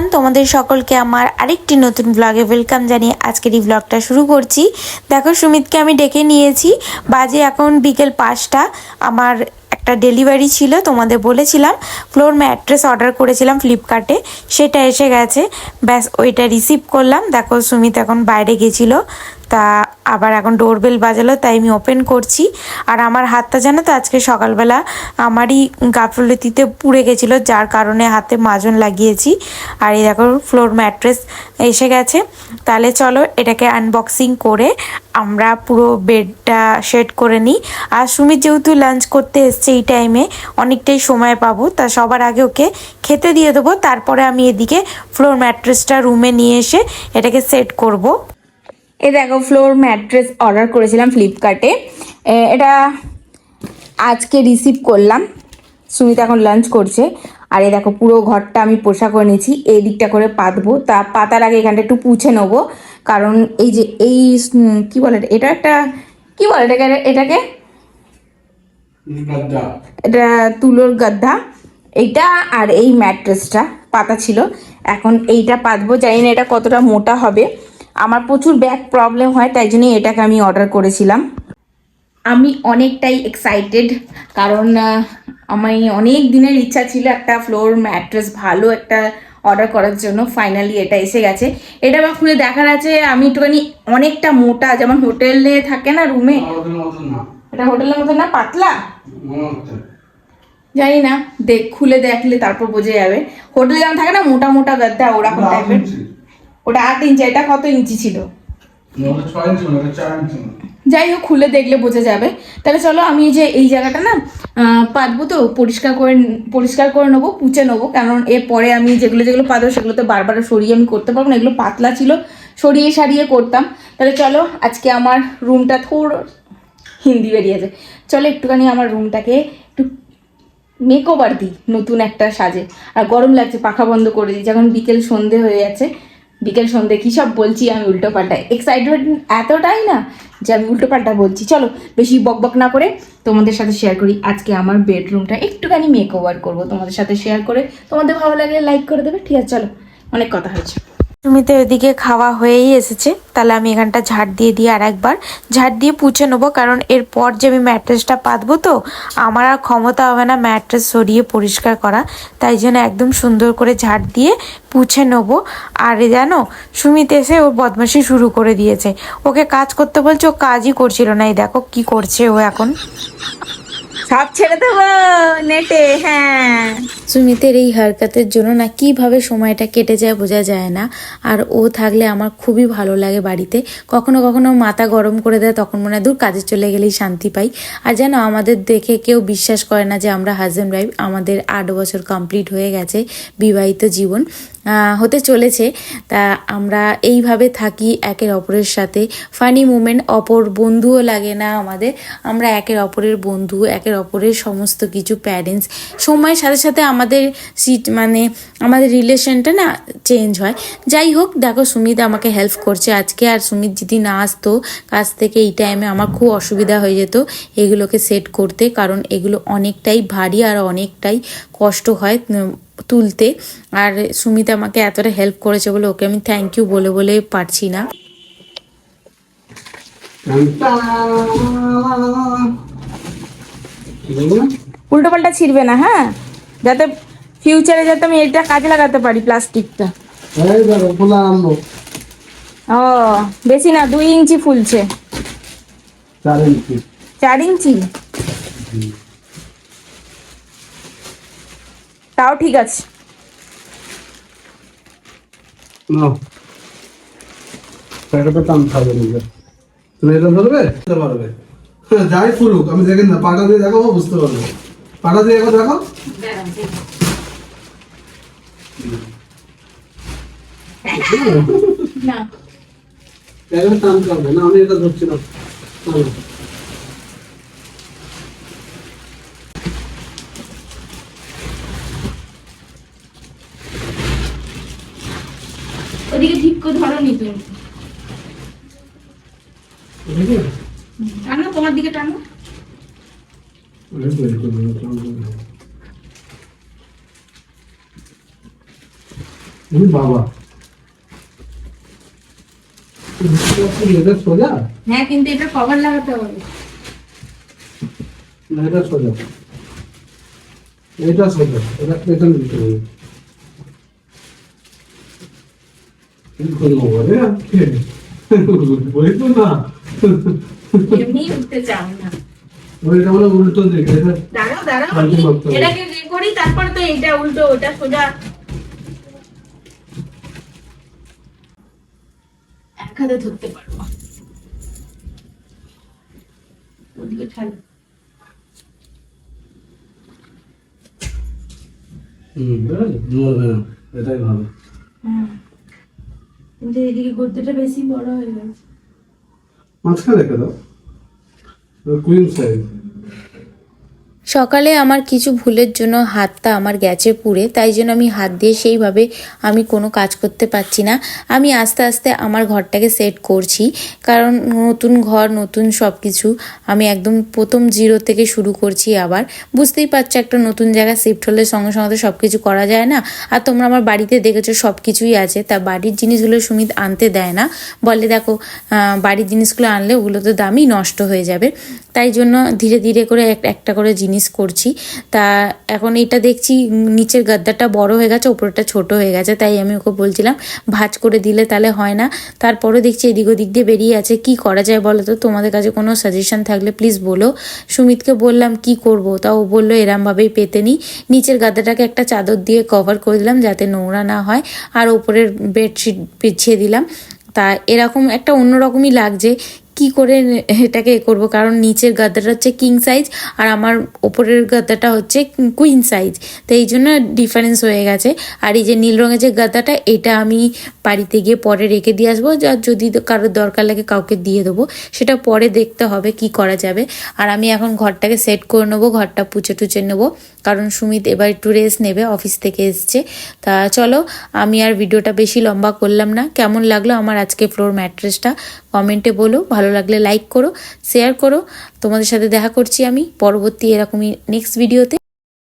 Everyone, তোমাদের সকলকে আমার আরেকটি নতুন ব্লগে ওয়েলকাম জানিয়ে আজকের এই ব্লগটা শুরু করছি। দেখো, সুমিতকে আমি ডেকে নিয়েছি। বাজে এখন বিকেল 5টা। আমার একটা ডেলিভারি ছিল, তোমাদের বলেছিলাম ফ্লোর ম্যাট্রেস অর্ডার করেছিলাম ফ্লিপকার্টে, সেটা এসে গেছে। ব্যাস ওইটা রিসিভ করলাম। দেখো, সুমিত এখন বাইরে গেছিলো, তা আবার এখন ডোরবেল বাজালো, তাই আমি ওপেন করছি। আর আমার হাতটা জানো তো, আজকে সকালবেলা আমারই গাফলতিতে পুড়ে গেছিলো, যার কারণে হাতে মাজন লাগিয়েছি। আর এই দেখো ফ্লোর ম্যাট্রেস এসে গেছে। তাহলে চলো এটাকে আনবক্সিং করে আমরা পুরো বেডটা সেট করে নিই। আর সুমিত যেহেতু লাঞ্চ করতে এসছে এই টাইমে, অনেকটাই সময় পাবো, তা সবার আগে ওকে খেতে দিয়ে দেবো। তারপরে আমি এদিকে ফ্লোর ম্যাট্রেসটা রুমে নিয়ে এসে এটাকে সেট করব। এই দেখো, ফ্লোর ম্যাট্রেস অর্ডার করেছিলাম ফ্লিপকার্টে, এটা আজকে রিসিভ করলাম। সুমিত এখন লাঞ্চ করছে। আর এই দেখো, পুরো ঘরটা আমি পোষা করে নিয়েছি। এই দিকটা করে পাতবো, তা পাতার আগে এখানটা একটু পুছে নেবো, কারণ এই যে এই কি বলে এটা, একটা কি বলে এটাকে এটা তুলোর গাদ্দা এইটা, আর এই ম্যাট্রেসটা পাতা ছিল। এখন এইটা পাতবো, জানি না এটা কতটা মোটা হবে। আমার প্রচুর ব্যাক প্রবলেম হয়, তাই জন্যই এটাকে আমি অর্ডার করেছিলাম। আমি অনেকটাই এক্সাইটেড, কারণ আমার অনেক দিনের ইচ্ছা ছিল একটা ফ্লোর ম্যাট্রেস ভালো একটা অর্ডার করার জন্য। ফাইনালি এটা এসে গেছে। এটা আবার খুলে দেখার আছে। আমি একটুখানি অনেকটা মোটা, যেমন হোটেলে থাকে না রুমে, এটা হোটেলের মতো না, পাতলা জানি না, খুলে দেখলে তারপর বোঝা যাবে। হোটেলে যেমন থাকে না মোটা মোটা গাদ্দা, ওরকম টাইপের। ওটা 8 ইঞ্চি, এটা কত ইঞ্চি ছিল? যাই হোক, খুলে দেখলে বোঝা যাবে। তাহলে চলো, আমি যে এই জায়গাটা না পাতবো, তো পরিষ্কার করে নেবো, পুছে নেবো, কারণ এরপরে আমি যেগুলো যেগুলো পাতবো সেগুলো তো বারবার সরিয়ে আমি করতে পারবো না। এগুলো পাতলা ছিল, সরিয়ে সারিয়ে করতাম। তাহলে চলো, আজকে আমার রুমটা হিন্দি বেরিয়েছে, চলো একটুখানি আমার রুমটাকে একটু মেকওভার দিই নতুন একটা সাজে। আর গরম লাগছে, পাখা বন্ধ করে দিই, যখন বিকেল সন্ধে হয়ে যাচ্ছে। বিকেল সন্ধে কী সব বলছি আমি, উল্টো পাল্টা এক্সাইটেড এতটাই না যে আমি উল্টো পাল্টা বলছি। চলো বেশি বকবক না করে তোমাদের সাথে শেয়ার করি। আজকে আমার বেডরুমটা একটুখানি মেকওভার করবো তোমাদের সাথে শেয়ার করে। তোমাদের ভালো লাগলে লাইক করে দেবে, ঠিক আছে? চলো, অনেক কথা হয়েছে। সুমিতে ওইদিকে খাওয়া হয়েই এসেছে, তাহলে আমি এখানটা ঝাড় দিয়ে আর একবার ঝাড় দিয়ে পুছে নেবো, কারণ এরপর যে আমি ম্যাট্রেসটা পাতবো, তো আমার আর ক্ষমতা হবে না ম্যাট্রেস সরিয়ে পরিষ্কার করা। তাই জন্য একদম সুন্দর করে ঝাড় দিয়ে পুছে নেবো। আর জানো, সুমিত এসে ওর বদমাশি শুরু করে দিয়েছে। ওকে কাজ করতে বলছে, ও কাজই করছিল না। এই দেখো কি করছে ও এখন, সব ছেড়ে দেবো নেটে। হ্যাঁ, সুমিতের এই হারকাতের জন্য না কিভাবে সময়টা কেটে যায় বোঝা যায় না। আর ও থাকলে আমার খুবই ভালো লাগে বাড়িতে। কখনো কখনো মাথা গরম করে দেয়, তখন মনে হয় দূর, কাজে চলে গেলেই শান্তি পাই। আর যেন আমাদের দেখে কেউ বিশ্বাস করে না যে আমরা হাজব্যান্ড ওয়াইফ। আমাদের 8 বছর কমপ্লিট হয়ে গেছে, বিবাহিত জীবন হতে চলেছে। তা আমরা এইভাবে থাকি একের অপরের সাথে। ফানি মুমেন্ট, অপর বন্ধুও লাগে না আমাদের। আমরা একের অপরের বন্ধু, একের অপরের সমস্ত কিছু। প্যারেন্টস সময়ের সাথে সাথে আমাদের আমাদের রিলেশনটা না চেঞ্জ হয়। যাই হোক, দেখো সুমিত আমাকে হেল্প করছে আজকে। আর সুমিত যদি না আসতো কাজ থেকে এই টাইমে, আমার খুব অসুবিধা হয়ে যেত এগুলোকে সেট করতে, কারণ এগুলো অনেকটাই ভারী আর অনেকটাই কষ্ট হয় তুলতে। আর সুমিত আমাকে এতটা হেল্প করেছে বলে ওকে আমি থ্যাংক ইউ বলে পারছি না। উল্টো পাল্টা ছিড়বে না, হ্যাঁ, যাতে ফিউচারে যাতে আমি এটা কাজে লাগাতে পারি প্লাস্টিকটা। ও বেশি না, 2 ইঞ্চি ফুলছে। 4 ইঞ্চি, তাও ঠিক আছে। যাই ফুলুক, আমি দেখেন না, পাটা দিয়ে দেখো বুঝতে পারবে। পাটা দিয়ে দেখো, দেখো না টান করবে না, আমি এটা ধরছি না। ওদিকে ঠিক করে ধরো নি তুমি, টানো তোমার দিকে টানো। বাবা এটা সোজা হ্যাঁ, কিন্তু এটা কভার লাগাতে হবে। না এটা সোজা, এটা সোজা, এটা এটা নিতে হবে। কি করবো বলে বই তো না এমনি উঠতে চাও না। ওইটা মানে উল্টো দিকে এটা দাঁড়াও দাঁড়াও, পাল্টে করতে হবে। এটাকে করি, তারপরে তো এটা উল্টো, ওটা সোজা। এক হাতে ধরতে পারবো। ওদিকে ছাড়ো। নড়বে না, এটাই ভালো। হ্যাঁ, কিন্তু এদিকে গদ্যটা বেশি বড় হয়ে গেছে। মাঝখানে রেখে দাও, কুইন সাইজ। সকালে আমার কিছু ভুলের জন্য হাতটা আমার গেছে পুড়ে, তাই জন্য আমি হাত দিয়ে সেইভাবে আমি কোনো কাজ করতে পারছি না। আমি আস্তে আস্তে আমার ঘরটাকে সেট করছি, কারণ নতুন ঘর, নতুন সব কিছু, আমি একদম প্রথম জিরো থেকে শুরু করছি আবার। বুঝতেই পারছো, একটা নতুন জায়গায় শিফট হলে সঙ্গে সঙ্গে তো সব কিছু করা যায় না। আর তোমরা আমার বাড়িতে দেখেছো সব কিছুই আছে, তা বাড়ির জিনিসগুলো সুমিত আনতে দেয় না, বলে দেখো বাড়ির জিনিসগুলো আনলে ওগুলো তো দামই নষ্ট হয়ে যাবে। তাই জন্য ধীরে ধীরে করে একটা করে জিনিস করছি। তা এখন এটা দেখছি নিচের গাদ্দাটা বড় হয়ে গেছে, উপরটা ছোট হয়ে গেছে, তাই আমি ওকে বলছিলাম ভাঁজ করে দিলে তাহলে হয় না। তারপরে দেখছি এদিক ওদিক দিয়ে বেরিয়ে আছে। কি করা যায় বলো তো, তোমাদের কাছে কোনো সাজেশন থাকলে প্লিজ বলো। সুমিতকে বললাম কি করব, তা ও বললো এরমভাবেই পেতে নিই। নিচের গাদ্দাটাকে একটা চাদর দিয়ে কভার করে দিলাম যাতে নোংরা না হয়, আর ওপরের বেডশিট বিছিয়ে দিলাম। তা এরকম একটা অন্যরকমই লাগছে। কি করে এটাকে করব, কারণ নিচের গাদ্দাটা হচ্ছে কিং সাইজ আর আমার ওপরের গাদ্দাটা হচ্ছে কুইন সাইজ, তো এই জন্য ডিফারেন্স হয়ে গেছে। আর এই যে নীল রঙের যে গাদ্দাটা, এটা আমি বাড়িতে গিয়ে পরে রেখে দিয়ে আসবো, যা যদি কারোর দরকার লাগে কাউকে দিয়ে দেবো, সেটা পরে দেখতে হবে কি করা যাবে। আর আমি এখন ঘরটাকে সেট করে নেবো, ঘরটা পুছে টুচে নেবো, কারণ সুমিত এবার একটু রেস্ট নেবে, অফিস থেকে এসছে। তা চলো, আমি আর ভিডিওটা বেশি লম্বা করলাম না। কেমন লাগলো আমার আজকে ফ্লোর ম্যাট্রেসটা কমেন্টে বলো, ভালো লাগলে লাইক করো, শেয়ার করো। তোমাদের সাথে দেখা করছি আমি পরবর্তী এরকমই নেক্সট ভিডিওতে।